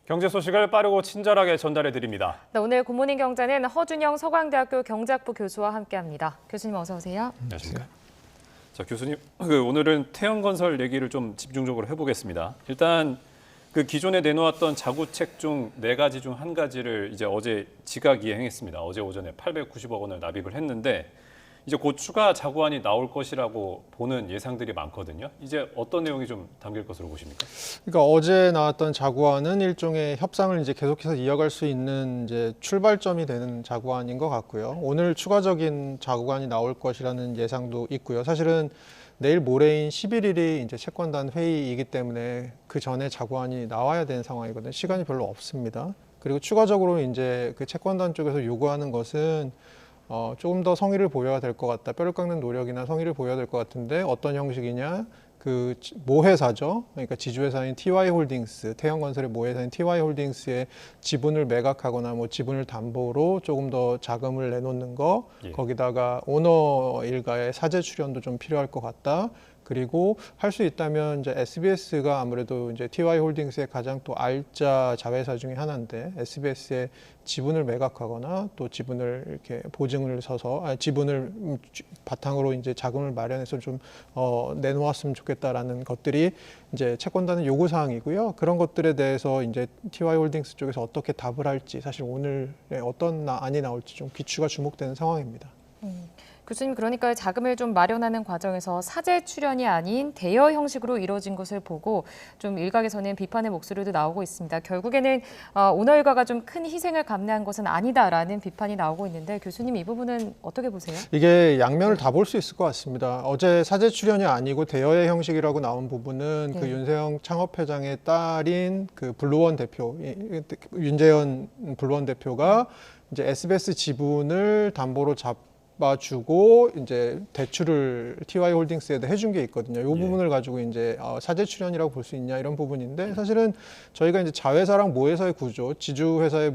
경제 소식을 빠르고 친절하게 전달해 드립니다. 네, 오늘 굿모닝 경제는 허준영 서강대학교 경제학부 교수와 함께합니다. 교수님 어서 오세요. 안녕하십니까. 자, 교수님, 오늘은 태형건설 얘기를 좀 집중적으로 해보겠습니다. 일단 기존에 내놓았던 자구책 중 4가지 중 1가지를 이제 어제 지각 이행했습니다. 어제 오전에 890억 원을 납입을 했는데 이제 곧 추가 자구안이 나올 것이라고 보는 예상들이 많거든요. 이제 어떤 내용이 좀 담길 것으로 보십니까? 그러니까 어제 나왔던 자구안은 일종의 협상을 이제 계속해서 이어갈 수 있는 이제 출발점이 되는 자구안인 것 같고요. 오늘 추가적인 자구안이 나올 것이라는 예상도 있고요. 사실은 내일 모레인 11일이 이제 채권단 회의이기 때문에 그 전에 자구안이 나와야 되는 상황이거든요. 시간이 별로 없습니다. 그리고 추가적으로 이제 그 채권단 쪽에서 요구하는 것은 조금 더 성의를 보여야 될 것 같다. 뼈를 깎는 노력이나 성의를 보여야 될 것 같은데 어떤 형식이냐? 그 모회사죠. 그러니까 지주회사인 TY홀딩스, 태형건설의 모회사인 TY홀딩스의 지분을 매각하거나 뭐 지분을 담보로 조금 더 자금을 내놓는 거, 거기다가 오너 일가의 사재 출연도 좀 필요할 것 같다. 그리고 할 수 있다면 이제 SBS가 아무래도 이제 TY홀딩스의 가장 또 알짜 자회사 중에 하나인데 SBS의 지분을 매각하거나 또 지분을 이렇게 보증을 서서 지분을 바탕으로 이제 자금을 마련해서 좀 내놓았으면 좋겠다라는 것들이 이제 채권단의 요구 사항이고요. 그런 것들에 대해서 이제 TY홀딩스 쪽에서 어떻게 답을 할지 사실 오늘에 어떤 안이 나올지 좀 귀추가 주목되는 상황입니다. 교수님, 그러니까 자금을 좀 마련하는 과정에서 사재 출연이 아닌 대여 형식으로 이루어진 것을 보고 좀 일각에서는 비판의 목소리도 나오고 있습니다. 결국에는 오너 일가가 좀 큰 희생을 감내한 것은 아니다라는 비판이 나오고 있는데 교수님 이 부분은 어떻게 보세요? 이게 양면을 다 볼 수 있을 것 같습니다. 어제 사재 출연이 아니고 대여의 형식이라고 나온 부분은 그 윤세영 창업회장의 딸인 그 블루원 대표, 윤재현 블루원 대표가 이제 SBS 지분을 담보로 잡아주고 이제 대출을 TY홀딩스에다 해준 게 있거든요. 이 부분을 가지고 이제 사재 출연이라고 볼 수 있냐 이런 부분인데 사실은 저희가 이제 자회사랑 모회사의 구조, 지주회사의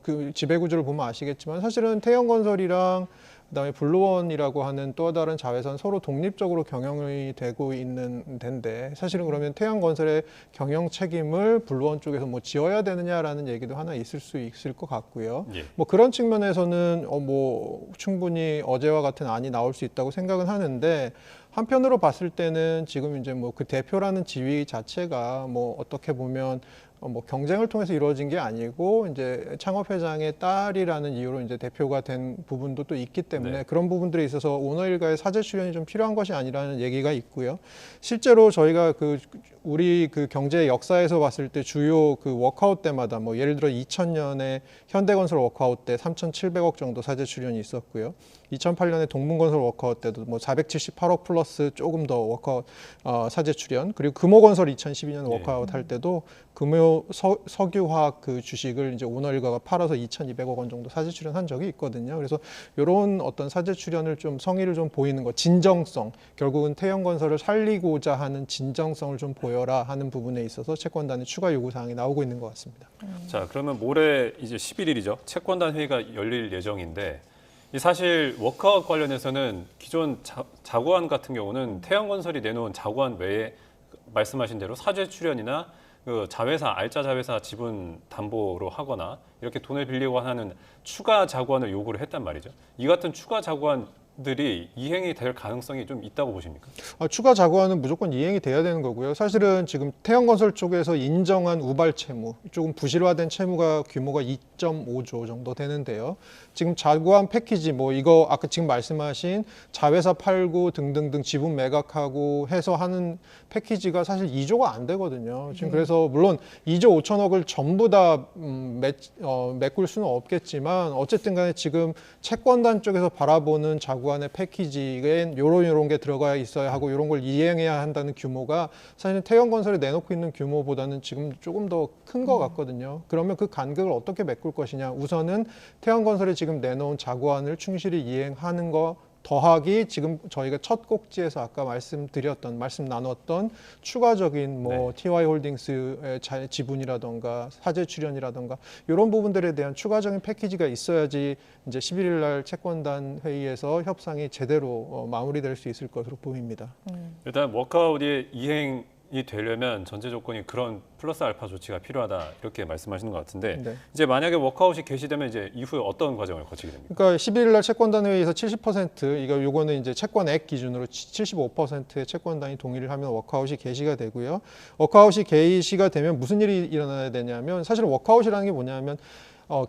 그 지배 구조를 보면 아시겠지만 사실은 태형건설이랑 그다음에 블루원이라고 하는 또 다른 자회사는 서로 독립적으로 경영이 되고 있는 데인데 사실은 그러면 태형건설의 경영 책임을 블루원 쪽에서 뭐 지어야 되느냐라는 얘기도 하나 있을 수 있을 것 같고요. 뭐 그런 측면에서는 뭐 충분히 어제와 같은 안이 나올 수 있다고 생각은 하는데 한편으로 봤을 때는 지금 이제 뭐 그 대표라는 지위 자체가 뭐 어떻게 보면 뭐 경쟁을 통해서 이루어진 게 아니고 이제 창업회장의 딸이라는 이유로 이제 대표가 된 부분도 또 있기 때문에 그런 부분들에 있어서 오너 일가의 사재 출연이 좀 필요한 것이 아니라는 얘기가 있고요. 실제로 저희가 우리 경제 역사에서 봤을 때 주요 워크아웃 때마다 뭐 예를 들어 2000년에 현대건설 워크아웃 때 3,700억 정도 사재 출연이 있었고요. 2008년에 동문건설 워크아웃 때도 뭐 478억 플러스 조금 더 워크아웃 사재 출연, 그리고 금호건설 2012년 워크아웃 할 때도 금호 석유화학 그 주식을 이제 오너 일가가 팔아서 2,200억 원 정도 사재 출연한 적이 있거든요. 그래서 이런 어떤 사재 출연을 좀 성의를 좀 보이는 것, 진정성, 결국은 태형건설을 살리고자 하는 진정성을 좀 보여라 하는 부분에 있어서 채권단의 추가 요구 사항이 나오고 있는 것 같습니다. 자, 그러면 모레 이제 11일이죠. 채권단 회의가 열릴 예정인데 사실 워크아웃 관련해서는 기존 자구안 같은 경우는 태형건설이 내놓은 자구안 외에 말씀하신 대로 사재 출연이나 자회사, 알짜 자회사 지분 담보로 하거나 이렇게 돈을 빌리고 하는 추가 자구안을 요구를 했단 말이죠. 이 같은 추가 자구안들이 이행이 될 가능성이 좀 있다고 보십니까? 추가 자구안은 무조건 이행이 돼야 되는 거고요. 사실은 지금 태형건설 쪽에서 인정한 우발 채무, 조금 부실화된 채무가 규모가 2.5조 정도 되는데요. 지금 자구안 패키지 뭐 이거 아까 지금 말씀하신 자회사 팔고 등등등 지분 매각하고 해서 하는 패키지가 사실 2조가 안 되거든요. 지금 그래서 물론 2조 5천억을 전부 다 메꿀 수는 없겠지만 어쨌든 간에 지금 채권단 쪽에서 바라보는 자구안의 패키지엔 요런 게 들어가 있어야 하고 이런 걸 이행해야 한다는 규모가 사실은 태형건설이 내놓고 있는 규모보다는 지금 조금 더 큰 것 같거든요. 그러면 그 간극을 어떻게 메꿀 것이냐. 우선은 태형건설이 지금 내놓은 자구안을 충실히 이행하는 거 더하기 지금 저희가 첫 꼭지에서 아까 말씀 나눴던 추가적인 뭐 TY홀딩스의 지분이라던가 사재 출연이라던가 이런 부분들에 대한 추가적인 패키지가 있어야지 이제 11일 날 채권단 회의에서 협상이 제대로 마무리될 수 있을 것으로 보입니다. 일단 워크아웃이 이행 진행이 되려면 전제 조건이 그런 플러스 알파 조치가 필요하다 이렇게 말씀하시는 것 같은데 네. 이제 만약에 워크아웃이 개시되면 이제 이후에 어떤 과정을 거치게 됩니까? 그러니까 11일 날 채권단 회의에서 70% 요거는 이제 채권액 기준으로 75%의 채권단이 동의를 하면 워크아웃이 개시가 되고요. 워크아웃이 개시가 되면 무슨 일이 일어나야 되냐면 사실 워크아웃이라는 게 뭐냐면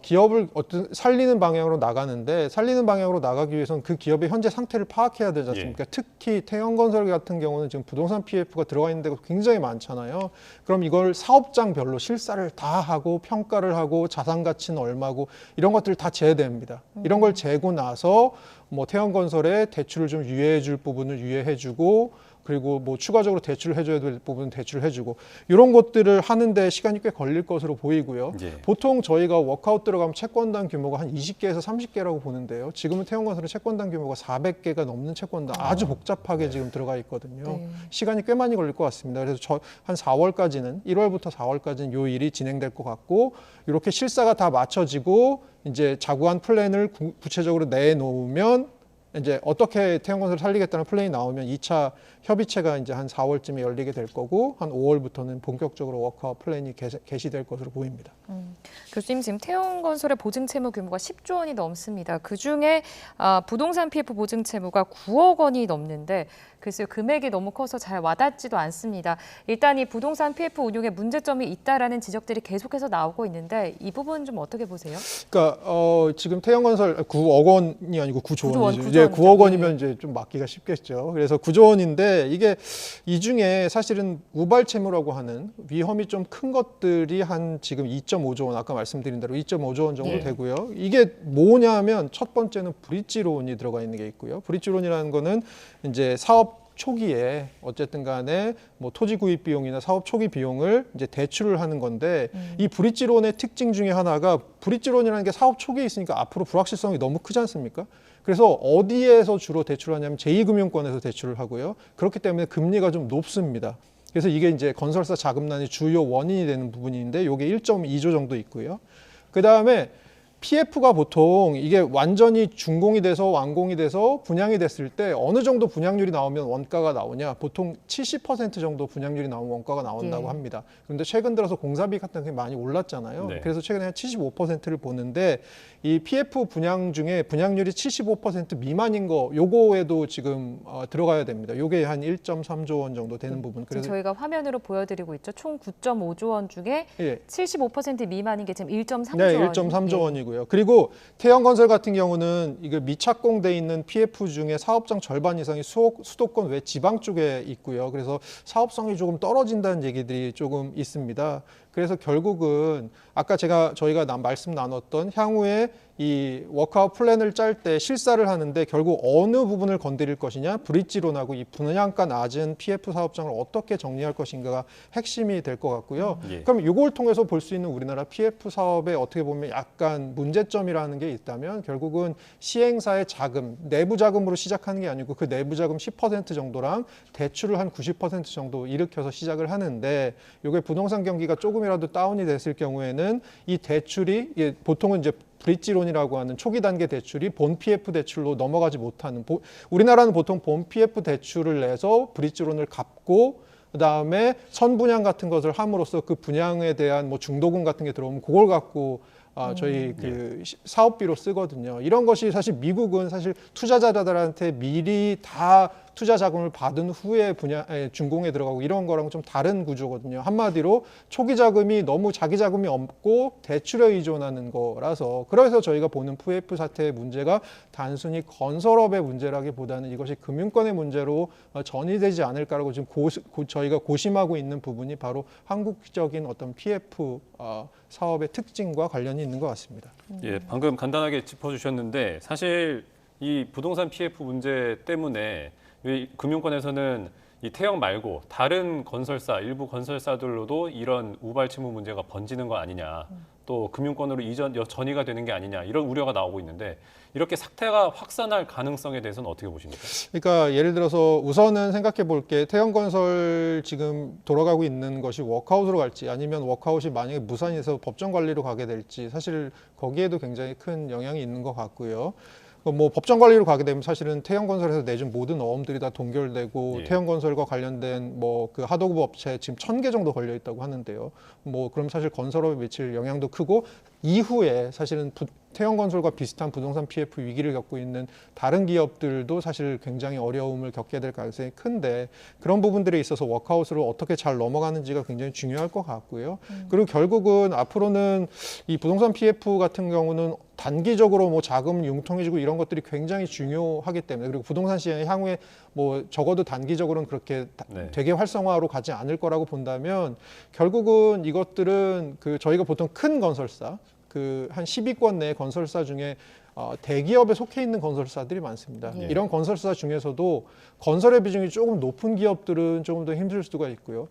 기업을 어떤 살리는 방향으로 나가는데 살리는 방향으로 나가기 위해서는 그 기업의 현재 상태를 파악해야 되지 않습니까? 특히 태형건설 같은 경우는 지금 부동산 PF가 들어가 있는 데가 굉장히 많잖아요. 그럼 이걸 사업장별로 실사를 다 하고 평가를 하고 자산 가치는 얼마고 이런 것들을 다 재됩니다. 이런 걸 재고 나서 뭐 태형건설에 대출을 좀 유예해 줄 부분을 유예해 주고 그리고 뭐 추가적으로 대출을 해줘야 될 부분은 대출을 해주고 이런 것들을 하는데 시간이 꽤 걸릴 것으로 보이고요. 예. 보통 저희가 워크아웃 들어가면 채권단 규모가 한 20개에서 30개라고 보는데요. 지금은 태형건설은 채권단 규모가 400개가 넘는 채권단 아주 복잡하게 지금 들어가 있거든요. 네. 시간이 꽤 많이 걸릴 것 같습니다. 그래서 한 4월까지는 1월부터 4월까지는 요 일이 진행될 것 같고 이렇게 실사가 다 맞춰지고 이제 자구한 플랜을 구체적으로 내놓으면 이제 어떻게 태형건설을 살리겠다는 플랜이 나오면 2차 협의체가 이제 한 4월쯤에 열리게 될 거고 한 5월부터는 본격적으로 워크아웃 플랜이 개시될 것으로 보입니다. 교수님 지금 태형건설의 보증 채무 규모가 10조 원이 넘습니다. 그중에 부동산 PF 보증 채무가 9억 원이 넘는데 글쎄요 금액이 너무 커서 잘 와닿지도 않습니다. 일단 이 부동산 PF 운용에 문제점이 있다라는 지적들이 계속해서 나오고 있는데 이 부분 좀 어떻게 보세요? 그러니까 지금 태형건설 9억 원이 아니고 9조 원이죠. 이제 9억 원이죠. 원이면 이제 좀 맞기가 쉽겠죠. 그래서 9조 원인데 이게 이 중에 사실은 우발 채무라고 하는 위험이 좀 큰 것들이 한 지금 2.5조 원 아까 말씀드린 대로 2.5조 원 정도 예. 되고요. 이게 뭐냐면 첫 번째는 브릿지론이 들어가 있는 게 있고요. 브릿지론이라는 거는 이제 사업 초기에 어쨌든 간에 뭐 토지 구입 비용이나 사업 초기 비용을 이제 대출을 하는 건데 이 브릿지론의 특징 중에 하나가 브릿지론이라는 게 사업 초기에 있으니까 앞으로 불확실성이 너무 크지 않습니까? 그래서 어디에서 주로 대출하냐면 제2금융권에서 대출을 하고요. 그렇기 때문에 금리가 좀 높습니다. 그래서 이게 이제 건설사 자금난의 주요 원인이 되는 부분인데 이게 1.2조 정도 있고요. 그 다음에 PF가 보통 이게 완전히 준공이 돼서 완공이 돼서 분양이 됐을 때 어느 정도 분양률이 나오면 원가가 나오냐? 보통 70% 정도 분양률이 나오면 원가가 나온다고 예. 합니다. 그런데 최근 들어서 공사비 같은 게 많이 올랐잖아요. 네. 그래서 최근에 한 75%를 보는데 이 PF 분양 중에 분양률이 75% 미만인 거 요거에도 지금 들어가야 됩니다. 요게 한 1.3조 원 정도 되는 부분. 지금 그래서 저희가 화면으로 보여드리고 있죠. 총 9.5조 원 중에 예. 75% 미만인 게 지금 1.3조 네, 원. 1.3조 예. 원이고요. 그리고 태형건설 같은 경우는 이거 미착공돼 있는 PF 중에 사업장 절반 이상이 수도권 외 지방 쪽에 있고요. 그래서 사업성이 조금 떨어진다는 얘기들이 조금 있습니다. 그래서 결국은 아까 저희가 말씀 나눴던 향후에 이 워크아웃 플랜을 짤 때 실사를 하는데 결국 어느 부분을 건드릴 것이냐 브릿지론하고 이 분양가 낮은 PF 사업장을 어떻게 정리할 것인가가 핵심이 될 것 같고요. 예. 그럼 이걸 통해서 볼 수 있는 우리나라 PF 사업에 어떻게 보면 약간 문제점이라는 게 있다면 결국은 시행사의 자금, 내부 자금으로 시작하는 게 아니고 그 내부 자금 10% 정도랑 대출을 한 90% 정도 일으켜서 시작을 하는데 이게 부동산 경기가 조금이라도 다운이 됐을 경우에는 이 대출이 보통은 이제 브릿지론이라고 하는 초기 단계 대출이 본 PF 대출로 넘어가지 못하는 우리나라는 보통 본 PF 대출을 내서 브릿지론을 갚고 그다음에 선분양 같은 것을 함으로써 그 분양에 대한 뭐 중도금 같은 게 들어오면 그걸 갖고 저희 그 사업비로 쓰거든요. 이런 것이 사실 미국은 사실 투자자들한테 미리 다 투자 자금을 받은 후에 준공에 들어가고 이런 거랑 좀 다른 구조거든요. 한마디로 초기 자금이 너무 자기 자금이 없고 대출에 의존하는 거라서 그래서 저희가 보는 PF 사태의 문제가 단순히 건설업의 문제라기보다는 이것이 금융권의 문제로 전이되지 않을까라고 지금 저희가 고심하고 있는 부분이 바로 한국적인 어떤 PF 사업의 특징과 관련이 있는 것 같습니다. 예, 방금 간단하게 짚어주셨는데 사실 이 부동산 PF 문제 때문에 이 금융권에서는 이 태형 말고 다른 건설사, 일부 건설사들로도 이런 우발 채무 문제가 번지는 거 아니냐, 또 금융권으로 전이가 되는 게 아니냐 이런 우려가 나오고 있는데 이렇게 사태가 확산할 가능성에 대해서는 어떻게 보십니까? 그러니까 예를 들어서 우선은 생각해 볼 게 태형건설 지금 돌아가고 있는 것이 워크아웃으로 갈지 아니면 워크아웃이 만약에 무산해서 법정 관리로 가게 될지 사실 거기에도 굉장히 큰 영향이 있는 것 같고요. 뭐 법정 관리로 가게 되면 사실은 태형건설에서 내준 모든 어음들이 다 동결되고 예. 태형건설과 관련된 뭐 그 하도급 업체 지금 1,000개 정도 걸려 있다고 하는데요. 뭐 그럼 사실 건설업에 미칠 영향도 크고 이후에 사실은 태형건설과 비슷한 부동산 PF 위기를 겪고 있는 다른 기업들도 사실 굉장히 어려움을 겪게 될 가능성이 큰데 그런 부분들에 있어서 워크아웃으로 어떻게 잘 넘어가는지가 굉장히 중요할 것 같고요. 그리고 결국은 앞으로는 이 부동산 PF 같은 경우는 단기적으로 뭐 자금 융통해지고 이런 것들이 굉장히 중요하기 때문에 그리고 부동산 시장이 향후에 뭐 적어도 단기적으로는 그렇게 네. 되게 활성화로 가지 않을 거라고 본다면 결국은 이것들은 그 저희가 보통 큰 건설사 그 한 10위권 내 건설사 중에 대기업에 속해 있는 건설사들이 많습니다. 예. 이런 건설사 중에서도 건설의 비중이 조금 높은 기업들은 조금 더 힘들 수가 있고요.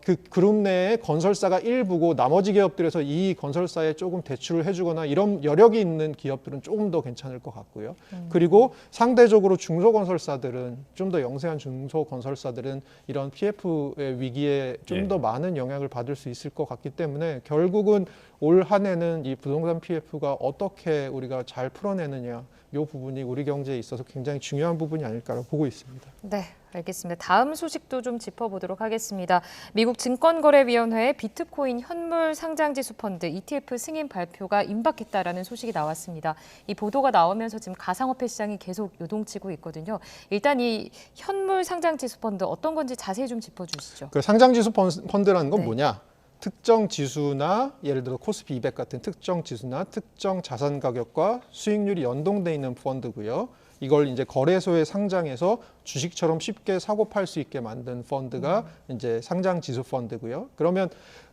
그 그룹 내에 건설사가 일부고 나머지 기업들에서 이 건설사에 조금 대출을 해주거나 이런 여력이 있는 기업들은 조금 더 괜찮을 것 같고요. 그리고 상대적으로 중소건설사들은 좀 더 영세한 중소건설사들은 이런 PF의 위기에 좀 더 많은 영향을 받을 수 있을 것 같기 때문에 결국은 올 한 해는 이 부동산 PF가 어떻게 우리가 잘 풀어내느냐 이 부분이 우리 경제에 있어서 굉장히 중요한 부분이 아닐까라고 보고 있습니다. 네, 알겠습니다. 다음 소식도 좀 짚어보도록 하겠습니다. 미국 증권거래위원회의 비트코인 현물 상장지수 펀드 ETF 승인 발표가 임박했다라는 소식이 나왔습니다. 이 보도가 나오면서 지금 가상화폐 시장이 계속 요동치고 있거든요. 일단 이 현물 상장지수 펀드 어떤 건지 자세히 좀 짚어주시죠. 그 상장지수 펀드라는 건 네. 뭐냐? 특정 지수나 예를 들어 코스피 200 같은 특정 지수나 특정 자산 가격과 수익률이 연동돼 있는 펀드고요. 이걸 이제 거래소에 상장해서 주식처럼 쉽게 사고 팔 수 있게 만든 펀드가 이제 상장 지수 펀드고요. 그러면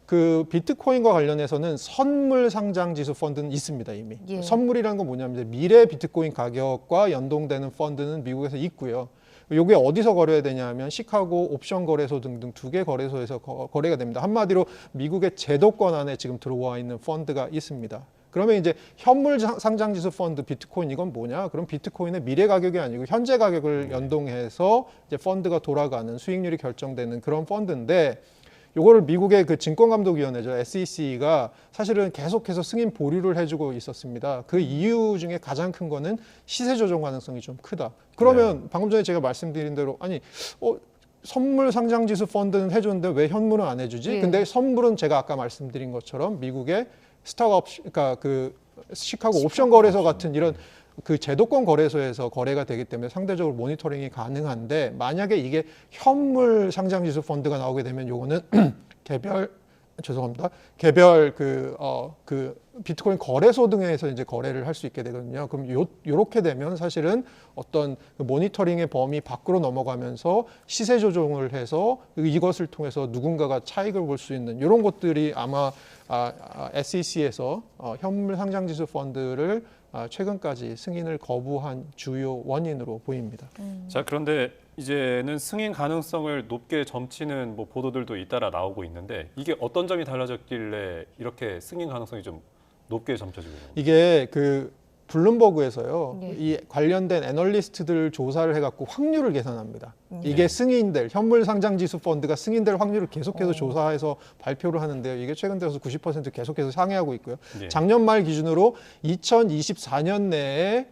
그 비트코인과 관련해서는 선물 상장 지수 펀드는 있습니다, 이미. 예. 선물이라는 건 뭐냐면 이제 미래 비트코인 가격과 연동되는 펀드는 미국에서 있고요. 이게 어디서 거래가 되냐 하면 시카고 옵션 거래소 등등 2개 거래소에서 거래가 됩니다. 한마디로 미국의 제도권 안에 지금 들어와 있는 펀드가 있습니다. 그러면 이제 현물 상장지수 펀드 비트코인 이건 뭐냐? 그럼 비트코인의 미래 가격이 아니고 현재 가격을 연동해서 이제 펀드가 돌아가는 수익률이 결정되는 그런 펀드인데 요거를 미국의 그 증권감독위원회죠. SEC가 사실은 계속해서 승인 보류를 해주고 있었습니다. 그 이유 중에 가장 큰 거는 시세 조정 가능성이 좀 크다. 그러면 방금 전에 제가 말씀드린 대로 아니 선물 상장지수 펀드는 해줬는데 왜 현물은 안 해주지? 예. 근데 선물은 제가 아까 말씀드린 것처럼 미국의 스탁업 그러니까 그 시카고 옵션 거래소 같은 이런 그 제도권 거래소에서 거래가 되기 때문에 상대적으로 모니터링이 가능한데 만약에 이게 현물 상장지수 펀드가 나오게 되면 요거는 개별 그 비트코인 거래소 등에서 이제 거래를 할 수 있게 되거든요. 그럼 요렇게 되면 사실은 어떤 그 모니터링의 범위 밖으로 넘어가면서 시세 조정을 해서 이것을 통해서 누군가가 차익을 볼 수 있는 이런 것들이 아마 SEC에서 현물 상장지수 펀드를 최근까지 승인을 거부한 주요 원인으로 보입니다. 자, 그런데 이제는 승인 가능성을 높게 점치는 뭐 보도들도 잇따라 나오고 있는데 이게 어떤 점이 달라졌길래 이렇게 승인 가능성이 좀 높게 점쳐지고 있는 거예요? 이게 그 블룸버그에서요. 네. 이 관련된 애널리스트들 조사를 해갖고 확률을 계산합니다. 이게 승인될 현물 상장지수 펀드가 승인될 확률을 계속해서 조사해서 발표를 하는데요. 이게 최근 들어서 90% 계속해서 상회하고 있고요. 예. 작년 말 기준으로 2024년 내에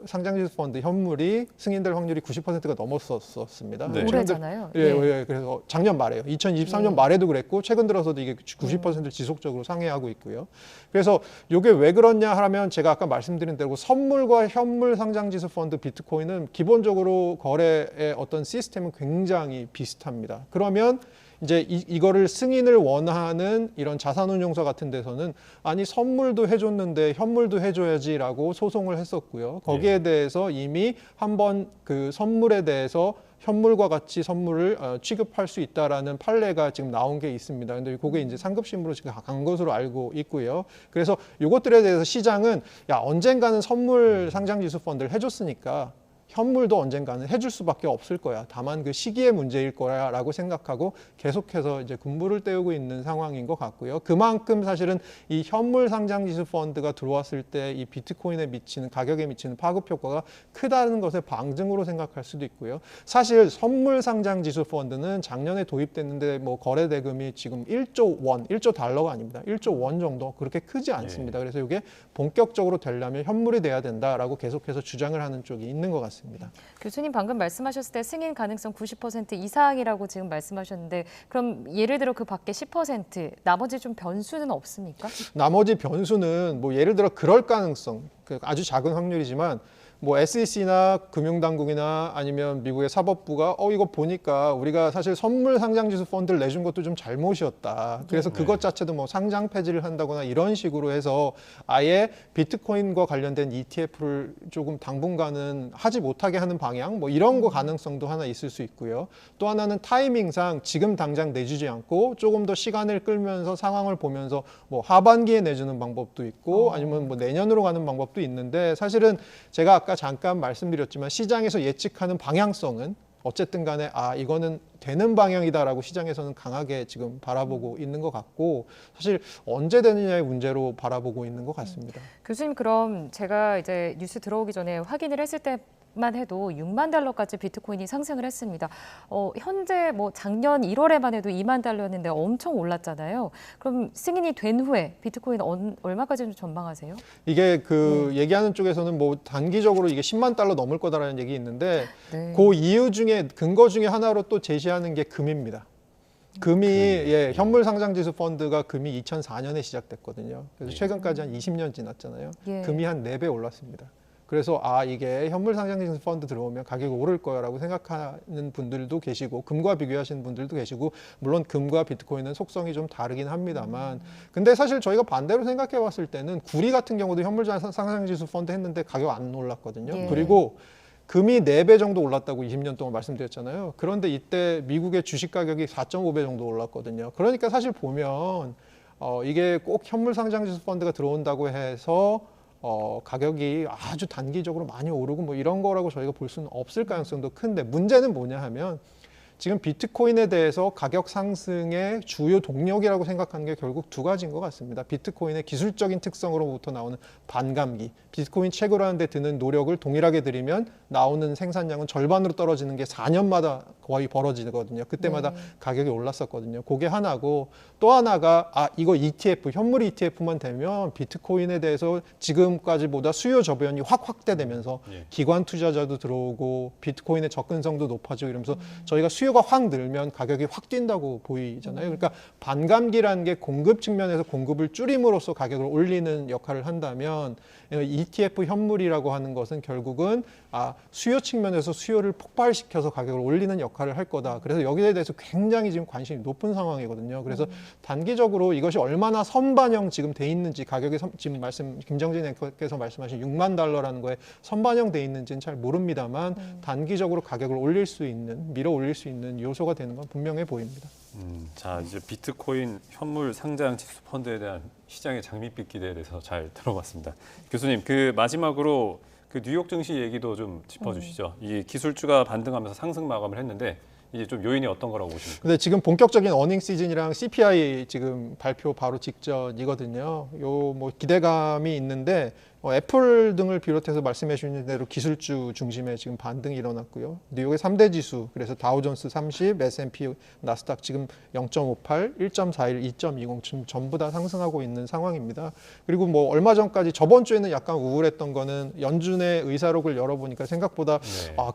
상장지수 펀드 현물이 승인될 확률이 90%가 넘었었습니다. 네. 올해잖아요. 예, 예, 그래서 작년 말에요. 2023년 말에도 그랬고 최근 들어서도 이게 90% 지속적으로 상회하고 있고요. 그래서 이게 왜 그렇냐 하면 제가 아까 말씀드린 대로 선물과 현물 상장지수 펀드 비트코인은 기본적으로 거래의 어떤 시스템은 굉장히 비슷합니다. 그러면 이제 이거를 승인을 원하는 이런 자산운용사 같은 데서는 아니 선물도 해줬는데 현물도 해줘야지라고 소송을 했었고요. 거기에 대해서 이미 한번 그 선물에 대해서 현물과 같이 선물을 취급할 수 있다라는 판례가 지금 나온 게 있습니다. 근데 그게 이제 상급심으로 지금 간 것으로 알고 있고요. 그래서 이것들에 대해서 시장은 야 언젠가는 선물 상장지수 펀드를 해줬으니까 현물도 언젠가는 해줄 수밖에 없을 거야. 다만 그 시기의 문제일 거야라고 생각하고 계속해서 이제 군부를 떼우고 있는 상황인 것 같고요. 그만큼 사실은 이 현물 상장지수 펀드가 들어왔을 때 이 비트코인에 미치는 가격에 미치는 파급 효과가 크다는 것의 방증으로 생각할 수도 있고요. 사실 선물 상장지수 펀드는 작년에 도입됐는데 뭐 거래 대금이 지금 1조 원, 1조 달러가 아닙니다. 1조 원 정도 그렇게 크지 않습니다. 그래서 이게 본격적으로 되려면 현물이 돼야 된다라고 계속해서 주장을 하는 쪽이 있는 것 같습니다. 교수님 방금 말씀하셨을 때 승인 가능성 90% 이상이라고 지금 말씀하셨는데 그럼 예를 들어 그 밖에 10% 나머지 좀 변수는 없습니까? 나머지 변수는 뭐 예를 들어 그럴 가능성, 그 아주 작은 확률이지만 뭐 SEC나 금융당국이나 아니면 미국의 사법부가 이거 보니까 우리가 사실 선물 상장지수 펀드를 내준 것도 좀 잘못이었다. 그래서 그것 자체도 뭐 상장 폐지를 한다거나 이런 식으로 해서 아예 비트코인과 관련된 ETF를 조금 당분간은 하지 못하게 하는 방향 뭐 이런 거 가능성도 하나 있을 수 있고요. 또 하나는 타이밍상 지금 당장 내주지 않고 조금 더 시간을 끌면서 상황을 보면서 뭐 하반기에 내주는 방법도 있고 아니면 뭐 내년으로 가는 방법도 있는데 사실은 제가 아까 잠깐 말씀드렸지만 시장에서 예측하는 방향성은 어쨌든 간에 이거는 되는 방향이다라고 시장에서는 강하게 지금 바라보고 있는 것 같고 사실 언제 되느냐의 문제로 바라보고 있는 것 같습니다. 교수님 그럼 제가 이제 뉴스 들어오기 전에 확인을 했을 때만 해도 6만 달러까지 비트코인이 상승을 했습니다. 현재 뭐 작년 1월에만 해도 2만 달러였는데 엄청 올랐잖아요. 그럼 승인이 된 후에 비트코인 얼마까지 좀 전망하세요? 이게 그 얘기하는 쪽에서는 뭐 단기적으로 이게 10만 달러 넘을 거다라는 얘기 있는데 네. 그 이유 중에 근거 중에 하나로 또 제시하는 게 금입니다. 금이 현물 상장지수 펀드가 금이 2004년에 시작됐거든요. 그래서 최근까지 한 20년 지났잖아요. 예. 금이 한 4배 올랐습니다. 그래서 이게 현물 상장지수 펀드 들어오면 가격이 오를 거라고 생각하는 분들도 계시고 금과 비교하시는 분들도 계시고 물론 금과 비트코인은 속성이 좀 다르긴 합니다만 근데 사실 저희가 반대로 생각해 봤을 때는 구리 같은 경우도 현물 상장지수 펀드 했는데 가격 안 올랐거든요. 예. 그리고 금이 4배 정도 올랐다고 20년 동안 말씀드렸잖아요. 그런데 이때 미국의 주식 가격이 4.5배 정도 올랐거든요. 그러니까 사실 보면 이게 꼭 현물 상장지수 펀드가 들어온다고 해서 가격이 아주 단기적으로 많이 오르고 뭐 이런 거라고 저희가 볼 수는 없을 가능성도 큰데 문제는 뭐냐 하면 지금 비트코인에 대해서 가격 상승의 주요 동력이라고 생각하는 게 결국 두 가지인 것 같습니다. 비트코인의 기술적인 특성으로부터 나오는 반감기, 비트코인 채굴하는 데 드는 노력을 동일하게 들이면 나오는 생산량은 절반으로 떨어지는 게 4년마다 거의 벌어지거든요. 그때마다 가격이 올랐었거든요. 그게 하나고 또 하나가 이거 ETF, 현물 ETF만 되면 비트코인에 대해서 지금까지보다 수요 저변이 확 확대되면서 기관 투자자도 들어오고 비트코인의 접근성도 높아지고 이러면서 저희가 수요가 확 늘면 가격이 확 뛴다고 보이잖아요. 그러니까 반감기라는 게 공급 측면에서 공급을 줄임으로써 가격을 올리는 역할을 한다면 ETF 현물이라고 하는 것은 결국은 수요 측면에서 수요를 폭발시켜서 가격을 올리는 역할을 할 거다. 그래서 여기에 대해서 굉장히 지금 관심이 높은 상황이거든요. 그래서 단기적으로 이것이 얼마나 선반영 지금 돼 있는지 가격이 지금 김정진 앵커께서 말씀하신 6만 달러라는 거에 선반영 돼 있는지는 잘 모릅니다만 단기적으로 가격을 올릴 수 있는 밀어 올릴 수 있는 요소가 되는 건 분명해 보입니다. 자 이제 비트코인 현물 상장 지수 펀드에 대한 시장의 장밋빛 기대에 대해서 잘 들어봤습니다. 교수님 그 마지막으로 그 뉴욕 증시 얘기도 좀 짚어주시죠. 이 기술주가 반등하면서 상승 마감을 했는데 이제 좀 요인이 어떤 거라고 보십니까? 근데 지금 본격적인 어닝 시즌이랑 CPI 지금 발표 바로 직전이거든요. 요 뭐 기대감이 있는데 애플 등을 비롯해서 말씀해 주신 대로 기술주 중심의 지금 반등이 일어났고요. 뉴욕의 3대 지수, 그래서 다우존스 30, S&P, 나스닥 지금 0.58, 1.41, 2.20 지금 전부 다 상승하고 있는 상황입니다. 그리고 뭐 얼마 전까지 저번 주에는 약간 우울했던 거는 연준의 의사록을 열어보니까 생각보다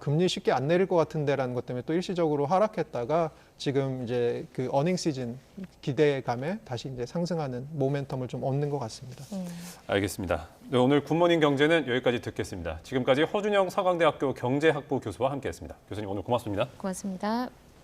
금리 쉽게 안 내릴 것 같은데라는 것 때문에 또 일시적으로 하락했다가 지금 이제 그 어닝 시즌 기대감에 다시 이제 상승하는 모멘텀을 좀 얻는 것 같습니다. 알겠습니다. 네, 오늘 굿모닝 경제는 여기까지 듣겠습니다. 지금까지 허준영 서강대학교 경제학부 교수와 함께했습니다. 교수님 오늘 고맙습니다. 고맙습니다.